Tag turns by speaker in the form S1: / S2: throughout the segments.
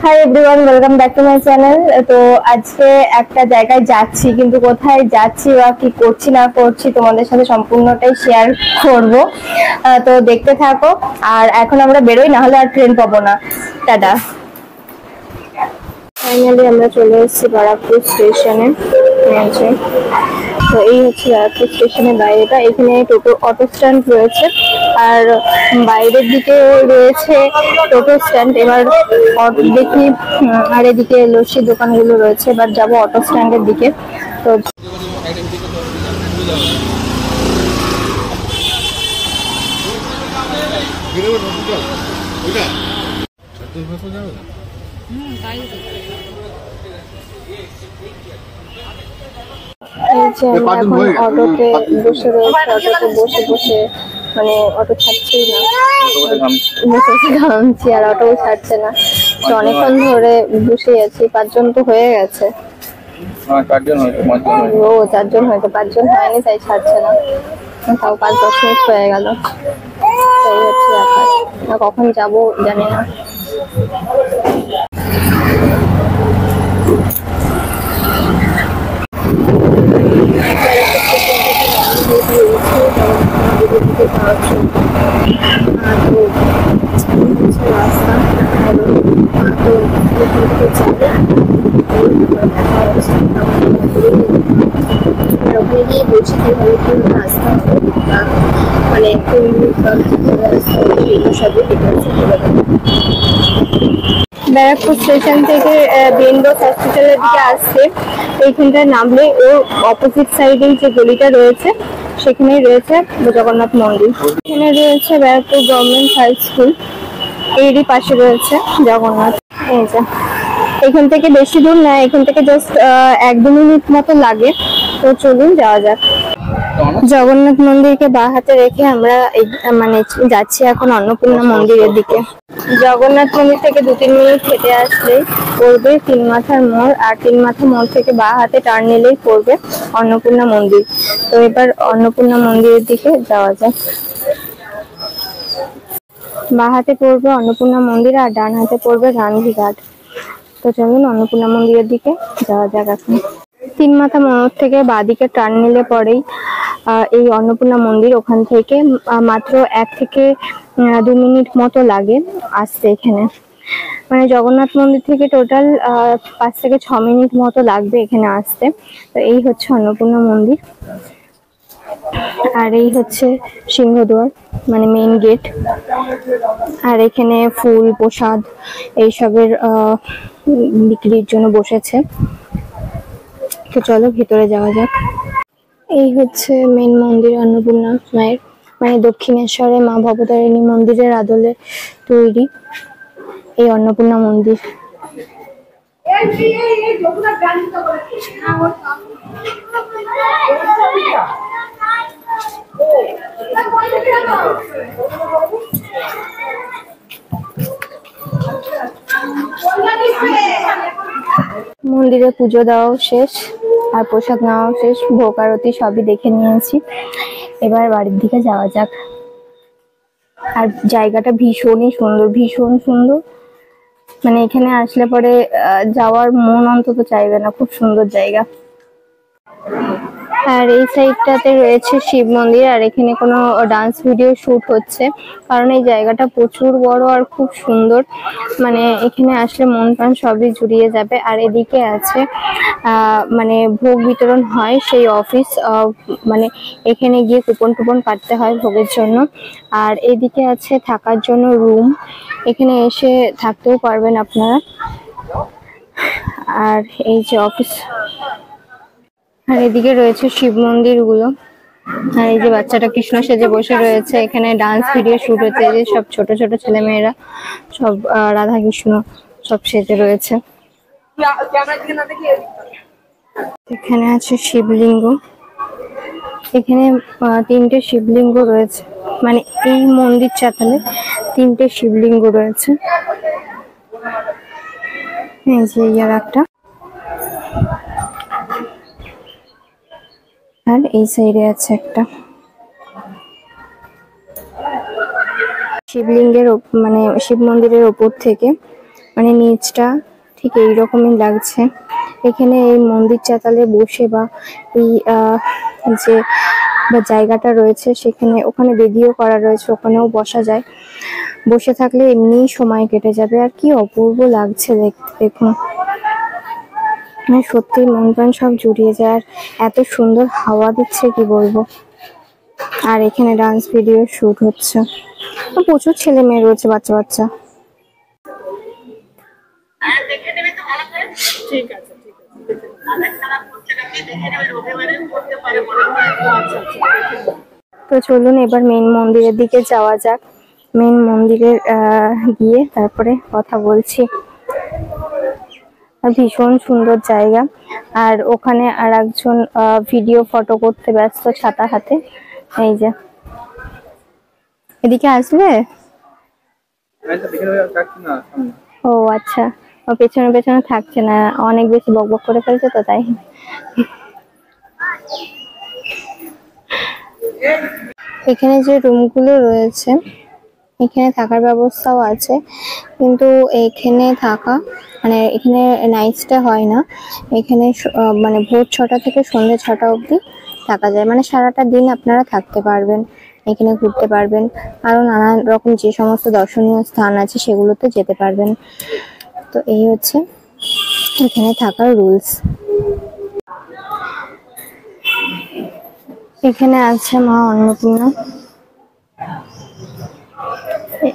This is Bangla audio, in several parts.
S1: Hi everyone, welcome back to my channel. তো আজকে একটা জায়গায় যাচ্ছি, কিন্তু কোথায় যাচ্ছি বা কি করছি না করছি তোমাদের সাথে সম্পূর্ণটাই শেয়ার করব। তো দেখতে থাকো। আর এখন আমরা বেরোই, না হলে আর ট্রেন পাবো না। টাটা। ফাইনালি আমরা চলে এসেছি বারাকপুর স্টেশনে। তো এই হচ্ছে বারাকপুর স্টেশনের বাইরেটা। এখানে টোটো অটো স্ট্যান্ড রয়েছে, আর বাইরের দিকে রয়েছে টোটো স্ট্যান্ড। এবার দেখি, আর এদিকে লস্যির দোকানগুলো রয়েছে। এবার যাবো অটো স্ট্যান্ডের দিকে। তো এখন অটোতে বসে রয়েছে। অটোতে বসে বসে মানে অটো ছাড়ছেই না, বসে বসে ঘামছি আর অটো ছাড়ছে না। তো অনেকক্ষণ ধরে বসে আছি। 5 জন তো হয়ে গেছে। ও 4 জন হয়তো, 5 জন হয়নি তাই ছাড়ছে না। তাও 5-10 মিনিট হয়ে গেল। তাই হচ্ছে ব্যাপার। কখন যাবো জানি না। ব্যারাকপুর স্টেশন থেকে বেনবস হসপিটালের দিকে আসছে। এইখানটায় নামলে ওর অপোজিট সাইডে যে গলিটা রয়েছে সেখানেই রয়েছে জগন্নাথ মন্দির। এখানে রয়েছে ব্যারাকপুর গভর্নমেন্ট হাই স্কুল, এরই পাশে রয়েছে জগন্নাথ। এই যে এখান থেকে বেশি দূর না, এখান থেকে জাস্ট 1-2 মিনিট মতো লাগে। তো চলুন যাওয়া যাক। জগন্নাথ মন্দিরকে বাঁ হাতে রেখে আমরা মানে যাচ্ছি এখন অন্নপূর্ণা মন্দিরের দিকে। জগন্নাথ মন্দির থেকে 2-3 মিনিট হেঁটে আসলেই পড়বে 3 মাথার মোড়, আর 3 মাথা মোড় থেকে বাঁ হাতে টার্ন নিলেই পড়বে অন্নপূর্ণা মন্দির। তো এবার অন্নপূর্ণা মন্দিরের দিকে যাওয়া যাক। বাঁ হাতে পড়বে অন্নপূর্ণা মন্দির আর ডান হাতে পড়বে গান্ধীঘাট। তো চলুন অন্নপূর্ণা মন্দিরের দিকে যাওয়া যাক এখন। 3 মাথা মোড় থেকে বাঁদিকে টার্ন নিলে পরেই এই অন্নপূর্ণা মন্দির। ওখান থেকে মাত্র 1 থেকে 2 মিনিট মতো লাগে আসতে এখানে। মানে জগন্নাথ মন্দির থেকে টোটাল 5 থেকে 6 মিনিট মতো লাগবে এখানে আসতে। তো এই হচ্ছে অন্নপূর্ণা মন্দির, আর এই হচ্ছে সিংহদ্বার মানে মেইন গেট। আর এখানে ফুল প্রসাদ এইসবের বিক্রির জন্য বসেছে। তো চলো ভিতরে যাওয়া যাক। এই হচ্ছে মেন মন্দির অন্নপূর্ণা মায়ের, মানে দক্ষিণেশ্বরে মা ভবতারিণী মন্দিরের আদলে তৈরি এই অন্নপূর্ণা মন্দির। মন্দিরে পুজো দেওয়াও শেষ আর প্রসাদ নেওয়াও শেষ, ভোগ আরতি সবই দেখে নিয়েছি। এবার বাড়ির দিকে যাওয়া যাক। আর জায়গাটা ভীষণই সুন্দর, ভীষণ সুন্দর। মানে এখানে আসলে পরে যাওয়ার মন অন্তত চাইবে না, খুব সুন্দর জায়গা। আর এই সাইডটাতে রয়েছে শিব মন্দির, আর এখানে কোনো ডান্স ভিডিও শুট হচ্ছে, কারণ এই জায়গাটা প্রচুর বড় আর খুব সুন্দর। মানে এখানে আসলে মন প্রাণ সবই জুড়িয়ে যাবে। আর এদিকে আছে মানে ভোগ বিতরণ হয় সেই অফিস, মানে এখানে গিয়ে কুপন টুপন কাটতে হয় ভোগের জন্য। আর এদিকে আছে থাকার জন্য রুম, এখানে এসে থাকতেও পারবেন আপনারা। আর এই যে অফিস, আর এদিকে রয়েছে শিব মন্দির গুলো। আর এই যে বাচ্চাটা কৃষ্ণ সেজে বসে রয়েছে, এখানে ডান্স ভিডিও শুট হচ্ছে। এই যে সব ছোট ছোট ছেলে মেয়েরা সব রাধা কৃষ্ণ সব সেজে রয়েছে। এখানে আছে শিবলিঙ্গ, এখানে 3টে শিবলিঙ্গ রয়েছে। মানে এই মন্দির চাতালে 3টে শিবলিঙ্গ রয়েছে। এই যে একটা, আর এই সাইডে আছে একটা। শিবলিঙ্গের মানে শিব মন্দিরের উপর থেকে মানে নিচটা ঠিক এইরকমই লাগছে। এখানে এই মন্দির চাতালে বসে বা এই যে জায়গাটা রয়েছে সেখানে ওখানে বেদিও করা রয়েছে, ওখানেও বসা যায়। বসে থাকলে এমনিই সময় কেটে যাবে। আর কি অপূর্ব লাগছে দেখতে, দেখুন সত্যি মন প্রাণ সব জুড়িয়ে যায়। আর এত সুন্দর হাওয়া দিচ্ছে কি বলবো। আর এখানে ডান্স ভিডিও শুট হচ্ছে, প্রচুর ছেলে মেয়ে রয়েছে, বাচ্চা বাচ্চা। তো চলুন এবার মেন মন্দিরের দিকে যাওয়া যাক। মেন মন্দিরে গিয়ে তারপরে কথা বলছি। ভীষণ সুন্দর জায়গা। আর ওখানে আর একজন ভিডিও ফটো করতে ব্যস্ত ছাতা হাতে। এই যে এদিকে আসবে। ও আচ্ছা, ও পেছনে পেছনে থাকছে না, অনেক বেশি বকবক করে ফেলছে তো তাই। এখানে যে রুমগুলো রয়েছে এখানে থাকার ব্যবস্থাও আছে, কিন্তু এখানে থাকা মানে এখানে নাইট স্টে হয় না। এখানে মানে ভোর 6টা থেকে সন্ধ্যে 6টা অবধি থাকা যায়, মানে সারাটা দিন আপনারা থাকতে পারবেন, এখানে ঘুরতে পারবেন, আরো নানান রকম যে সমস্ত দর্শনীয় স্থান আছে সেগুলোতে যেতে পারবেন। তো এই হচ্ছে এখানে থাকার রুলস। এখানে আছে মা অন্নপূর্ণা,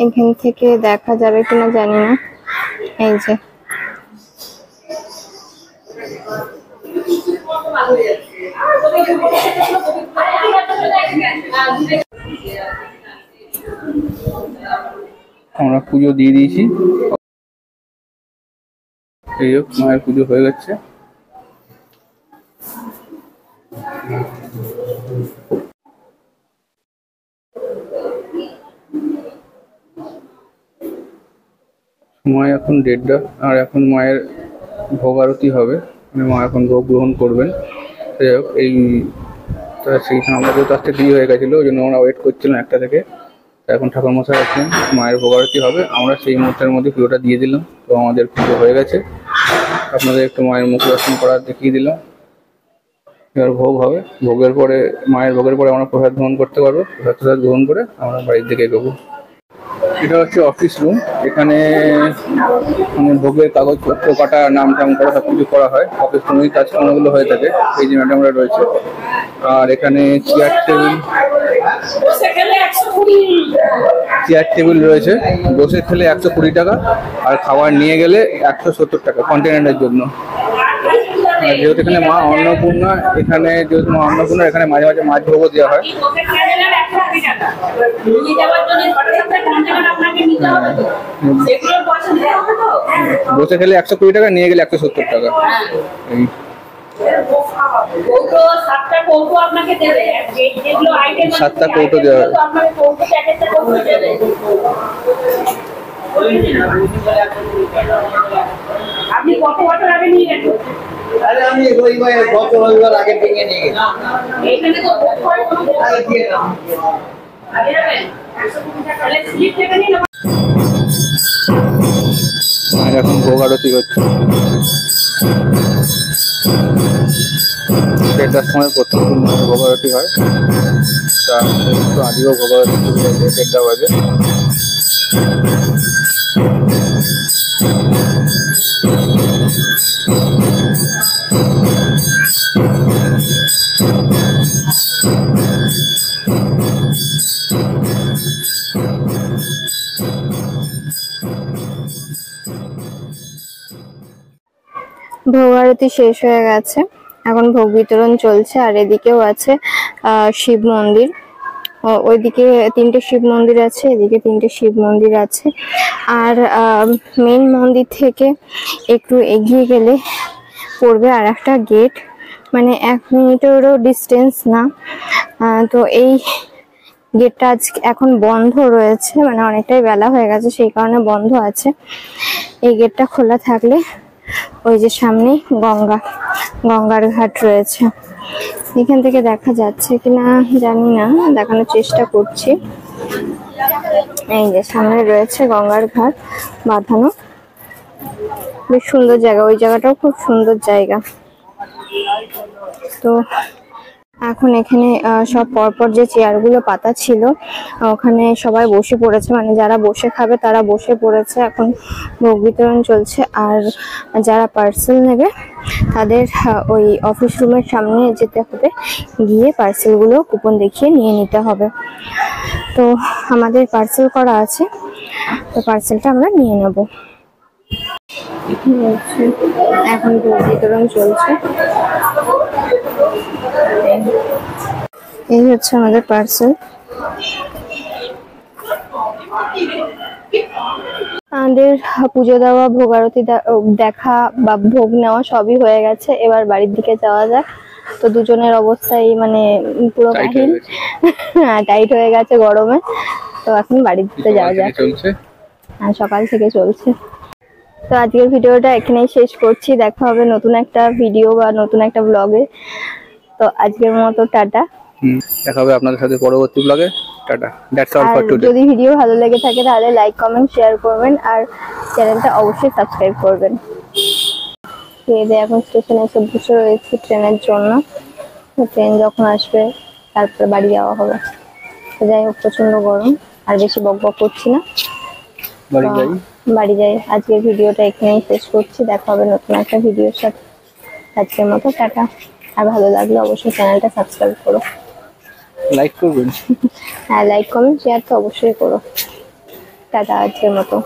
S1: এখান থেকে দেখা যাবে কিনা জানি না। এই যে
S2: আমরা পুজো দিয়ে দিয়েছি, এই হোক মায়ের পুজো হয়ে গেছে। সময় এখন 1:30, আর এখন মায়ের ভোগ আরতি হবে, মা এখন ভোগ গ্রহণ করবেন। যাই হোক এই সেইখানে আমরা যেহেতু আসতে দেরি হয়ে গেছিলো ওই জন্য আমরা ওয়েট করছিলাম 1টা থেকে। এখন ঠাকুরমশাই আছেন, মায়ের ভোগ আরতি হবে, আমরা সেই মুহূর্তের মধ্যে পুজোটা দিয়ে দিলাম। তো আমাদের পুজো হয়ে গেছে, আপনাদের একটু মায়ের মুখ দর্শন করা দেখিয়ে দিলাম। এবার ভোগ হবে, ভোগের পরে মায়ের ভোগের পরে আমরা প্রসাদ গ্রহণ করতে পারবো। প্রসাদ গ্রহণ করে আমরা বাড়ির দিকে এগোবো। এটা হচ্ছে অফিস রুম, এখানে মানে ভোগের কাগজপত্র কাটা, নাম টাম করা সব কিছু করা হয়। অফিস রুমেই কাজকর্মগুলো হয়ে থাকে। এই যে ম্যাডামরা রয়েছে, আর এখানে চেয়ার টেবিল রয়েছে। বসে খেলে 120 টাকা, আর খাবার নিয়ে গেলে 170 টাকা কন্টেনারের জন্য। যেহেতু এখানে মা অন্নপূর্ণা, এখানে মাঝে মাঝে মাছ ভোগও দেওয়া হয়। বসে খেলে 120 টাকা, নিয়ে গেলে 170 টাকা। এই 7টা কৌটো দেওয়া হয়। আপনি কত বছর আগে নিয়ে গেছেন? আরে আমি গত রবিবার আগে থেকে নিয়ে গেছি। এইখানে তো আগে দিয়ে দাও। আগে যাবেন 120 টাকা তাহলে স্লিপ থেকে নিন। আর এখন ভোগ আরতি হচ্ছে। 1:30টার সময় প্রথম ভোগ আরতি হয়, তা একটু আগেও ভোগ আরতি 1:30 বাজে।
S1: ভোগ আরতি শেষ হয়ে গেছে, এখন ভোগ বিতরণ চলছে। আর এদিকেও আছে শিব মন্দির, ওইদিকে 3টে শিব মন্দির আছে, এদিকে 3টে শিব মন্দির আছে। আর মেন মন্দির থেকে একটু এগিয়ে গেলে পড়বে আর একটা গেট, মানে 1 মিনিটেরও ডিস্টেন্স না। তো এই গেটটা এখন বন্ধ রয়েছে, মানে অনেকটাই বেলা হয়ে গেছে সেই কারণে বন্ধ আছে। এই গেটটা খোলা থাকলে ওই যে সামনে গঙ্গার ঘাট রয়েছে, এখান থেকে দেখা যাচ্ছে কিনা জানি না, দেখানোর চেষ্টা করছি। এই যে সামনে রয়েছে গঙ্গার ঘাট বাঁধানো। বেশ সুন্দর জায়গা, ওই জায়গাটাও খুব সুন্দর জায়গা। তো এখন এখানে সব পরপর যে চেয়ারগুলো পাতা ছিল ওখানে সবাই বসে পড়েছে, মানে যারা বসে খাবে তারা বসে পড়েছে। এখন ভোগ বিতরণ চলছে, আর যারা পার্সেল নেবে তাদের ওই অফিস রুমের সামনে যেতে হবে, গিয়ে পার্সেলগুলো কুপন দেখিয়ে নিয়ে নিতে হবে। তো আমাদের পার্সেল করা আছে, তো পার্সেলটা আমরা নিয়ে নেব। এখন ভোগ বিতরণ চলছে। এই হচ্ছে আমাদের পার্সেল। আমাদের পুজো দেওয়া, ভোগ আরতি দেখা বা ভোগ নেওয়া সবই হয়ে গেছে। এবার বাড়ির দিকে যাওয়া যাক। তো দুজনের অবস্থাই মানে পুরো কাহিল, টাইট হয়ে গেছে গরমে। তো এখন বাড়ির দিকে যাওয়া যাক। হ্যাঁ, সকাল থেকে চলছে। তো আজকের ভিডিওটা এখানেই শেষ করছি। দেখা হবে নতুন একটা ভিডিও বা নতুন একটা ব্লগে। তো আজকের মতো টাটা।
S2: দেখা হবে আপনাদের সাথে পরবর্তী ব্লগে। Tata. That's all for today.
S1: যদি ভিডিও ভালো লেগে থাকে তাহলে লাইক, কমেন্ট, শেয়ার করবেন, আর চ্যানেলটা অবশ্যই সাবস্ক্রাইব করবেন। এখন স্টেশনে এসে বসে রয়েছি ট্রেনের জন্য। ট্রেন যখন আসবে তারপরে বাড়ি যাওয়া হবে। যাই হোক, প্রচন্ড গরম, আর বেশি বকবক করছি না, বাড়ি যাই। আজকের ভিডিওটা এখানেই শেষ করছি। দেখা হবে নতুন একটা ভিডিওর সাথে। আজকের মতো টাটা। আর ভালো লাগলে অবশ্যই চ্যানেলটা সাবস্ক্রাইব করো,
S2: লাইক করবেন।
S1: হ্যাঁ, লাইক, কমেন্ট, শেয়ার তো অবশ্যই করো। টাটা আজকের মতো।